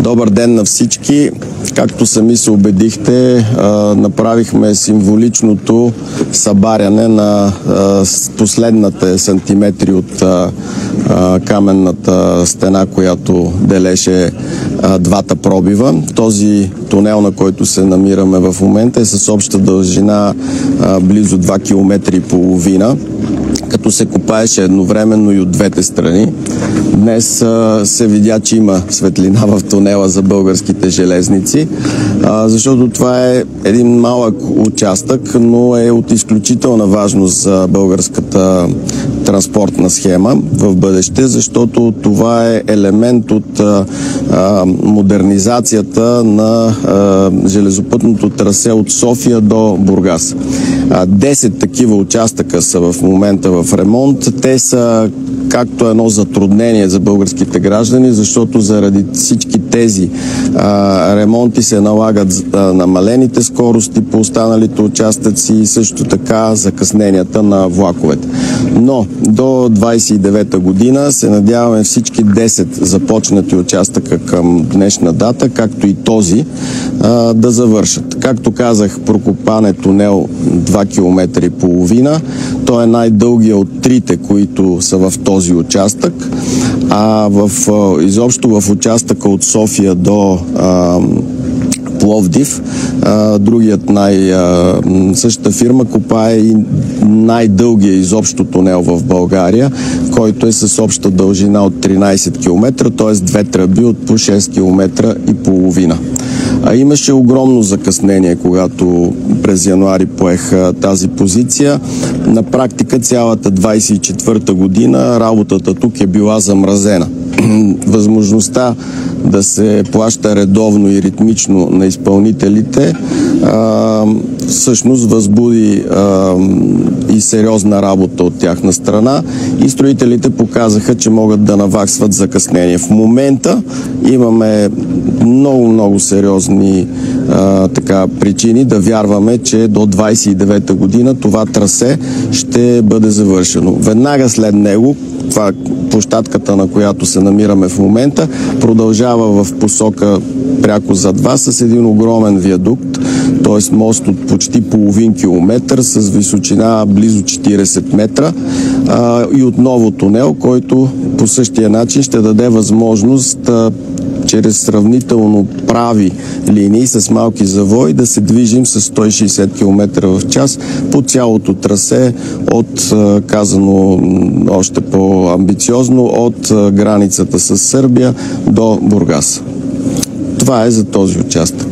Добър ден на всички! Както сами се убедихте, направихме символичното събаряне на последните сантиметри от каменната стена, която делеше двата пробива. Този тунел, на който се намираме в момента, е с обща дължина близо 2 км и половина, като се копаеше едновременно и от двете страни. Днес се видя, че има светлина в тунела за българските железници, защото това е един малък участък, но е от изключителна важност за българската транспортна схема в бъдеще, защото това е елемент от модернизацията на железопътното трасе от София до Бургас. 10 такива участъка са в момента в ремонт. Те са както едно затруднение за българските граждани, защото заради всички тези ремонти се налагат намалените скорости по останалите участъци и също така закъсненията на влаковете. Но до 29-та година се надяваме всички 10 започнати участъка към днешна дата, както и този, да завършат. Както казах, Прокопан е тунел 2 км и половина. Той е най-дългия от трите, които са в този участък, а изобщо в участъка от София до Пловдив, същата фирма копае и най-дългия изобщо тунел в България, който е с обща дължина от 13 км, т.е. две тръби от по 6 км и половина. Имаше огромно закъснение, когато през януари поех тази позиция. На практика цялата 24-та година работата тук е била замразена. Възможността да се плаща редовно и ритмично на изпълнителите всъщност възбуди и сериозна работа от тяхна страна и строителите показаха, че могат да наваксват закъснение. В момента имаме много сериозни причини да вярваме, че до 29-та година това трасе ще бъде завършено. Веднага след него, това площадката, на която се намираме в момента, продължава в посока пряко зад вас с един огромен виадукт, т.е. мост от почти половин километър с височина близо 40 метра и отново тунел, който по същия начин ще даде възможност чрез сравнително прави линии с малки завои да се движим с 160 км в час по цялото трасе от, казано още по-амбициозно, от границата с Сърбия до Бургас. Това е за този участък.